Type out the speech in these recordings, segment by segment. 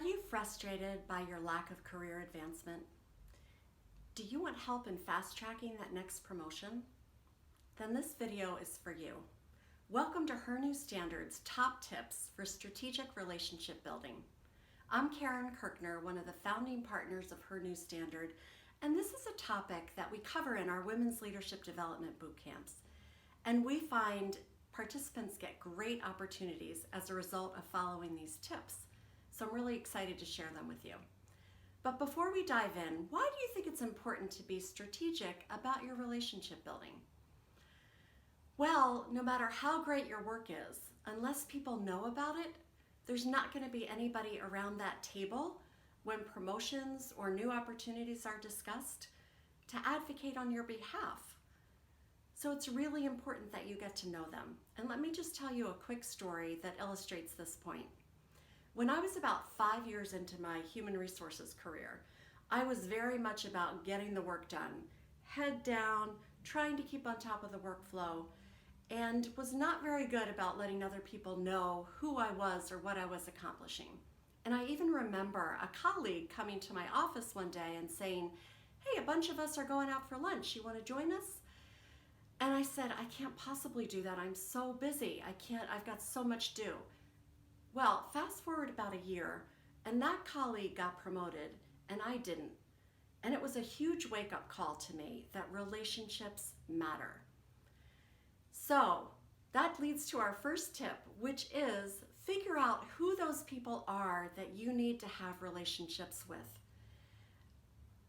you frustrated by your lack of career advancement? Do you want help in fast-tracking that next promotion? Then this video is for you. Welcome to Her New Standard's Top Tips for Strategic Relationship Building. I'm Kirchner, one of the founding partners of Her New Standard, and this is a topic that we cover in our Women's Leadership Development Boot Camps. And we find participants get great opportunities as a result of following these tips. So I'm really excited to share them with you. But before we dive in, why do you think it's important to be strategic about your relationship building? Well, no matter how great your work is, unless people know about it, there's not going to be anybody around that table when promotions or new opportunities are discussed to advocate on your behalf. So it's really important that you get to know them. And let me just tell you a quick story that illustrates this point. When I was about 5 years into my human resources career, I was very much about getting the work done, head down, trying to keep on top of the workflow, and was not very good about letting other people know who I was or what I was accomplishing. And I even remember a colleague coming to my office one day and saying, "Hey, a bunch of us are going out for lunch. You want to join us?" And I said, "I can't possibly do that. I'm so busy. I've got so much due." Well, fast forward about a year, and that colleague got promoted, and I didn't. And it was a huge wake-up call to me that relationships matter. So that leads to our first tip, which is figure out who those people are that you need to have relationships with.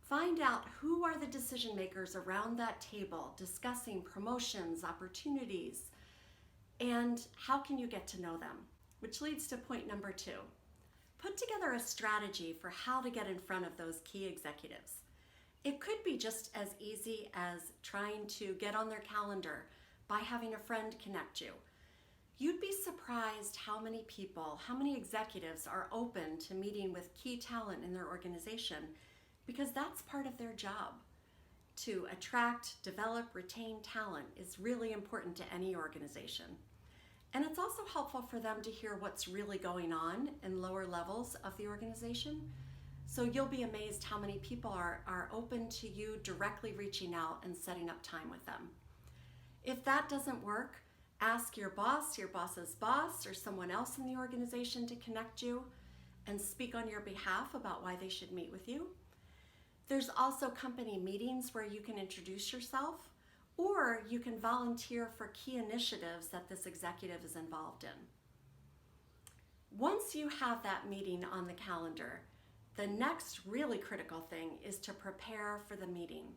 Find out who are the decision makers around that table discussing promotions, opportunities, and how can you get to know them? Which leads to point number 2. Put together a strategy for how to get in front of those key executives. It could be just as easy as trying to get on their calendar by having a friend connect you. You'd be surprised how many people, how many executives are open to meeting with key talent in their organization because that's part of their job. To attract, develop, retain talent is really important to any organization. And it's also helpful for them to hear what's really going on in lower levels of the organization. So you'll be amazed how many people are open to you directly reaching out and setting up time with them. If that doesn't work, ask your boss's boss, or someone else in the organization to connect you and speak on your behalf about why they should meet with you. There's also company meetings where you can introduce yourself, or you can volunteer for key initiatives that this executive is involved in. Once you have that meeting on the calendar, the next really critical thing is to prepare for the meeting.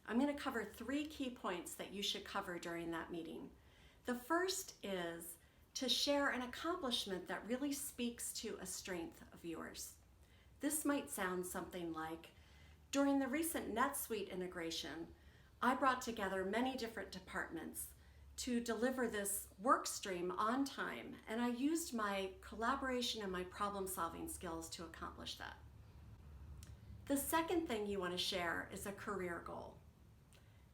I'm going to cover 3 key points that you should cover during that meeting. The first is to share an accomplishment that really speaks to a strength of yours. This might sound something like, during the recent NetSuite integration, I brought together many different departments to deliver this work stream on time, and I used my collaboration and my problem-solving skills to accomplish that. The second thing you want to share is a career goal.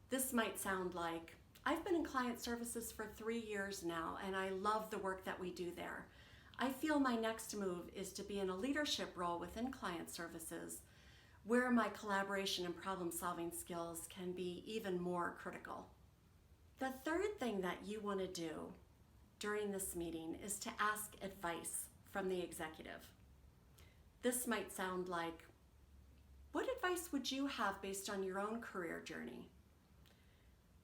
This might sound like, I've been in client services for 3 years now, and I love the work that we do there. I feel my next move is to be in a leadership role within client services where my collaboration and problem-solving skills can be even more critical. The third thing that you want to do during this meeting is to ask advice from the executive. This might sound like, what advice would you have based on your own career journey?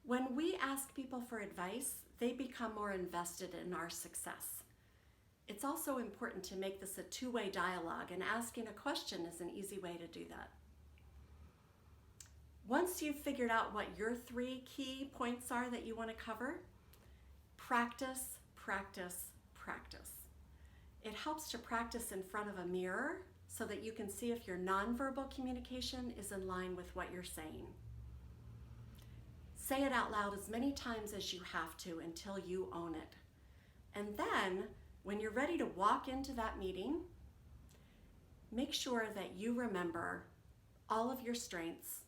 When we ask people for advice, they become more invested in our success. It's also important to make this a two-way dialogue, and asking a question is an easy way to do that. Once you've figured out what your 3 key points are that you want to cover, practice, practice, practice. It helps to practice in front of a mirror so that you can see if your nonverbal communication is in line with what you're saying. Say it out loud as many times as you have to until you own it. And then, when you're ready to walk into that meeting, make sure that you remember all of your strengths,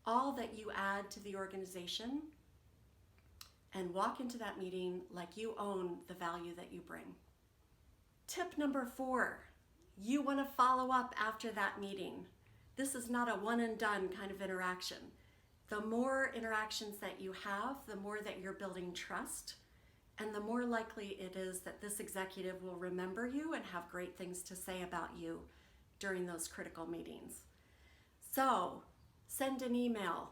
all that you add to the organization, and walk into that meeting like you own the value that you bring. Tip number 4, You want to follow up after that meeting. This is not a one and done kind of interaction. The more interactions that you have, the more that you're building trust, and the more likely it is that this executive will remember you and have great things to say about you during those critical meetings. So send an email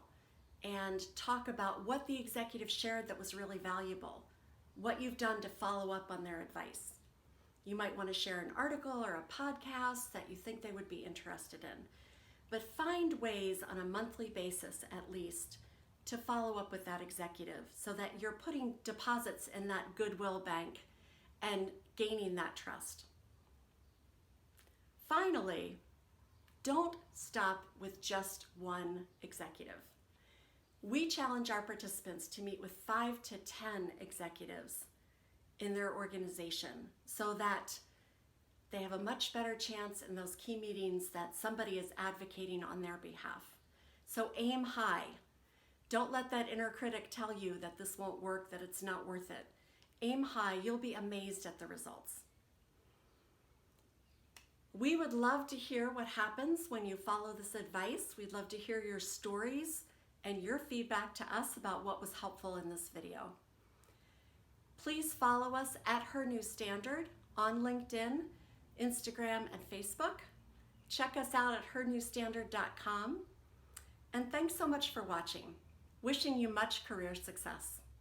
and talk about what the executive shared that was really valuable, what you've done to follow up on their advice. You might want to share an article or a podcast that you think they would be interested in. But find ways on a monthly basis at least to follow up with that executive so that you're putting deposits in that goodwill bank and gaining that trust. Finally, don't stop with just one executive. We challenge our participants to meet with 5 to 10 executives in their organization so that they have a much better chance in those key meetings that somebody is advocating on their behalf. So aim high. Don't let that inner critic tell you that this won't work, that it's not worth it. Aim high, you'll be amazed at the results. We would love to hear what happens when you follow this advice. We'd love to hear your stories and your feedback to us about what was helpful in this video. Please follow us at Her New Standard on LinkedIn, Instagram, and Facebook. Check us out at hernewstandard.com. And thanks so much for watching. Wishing you much career success.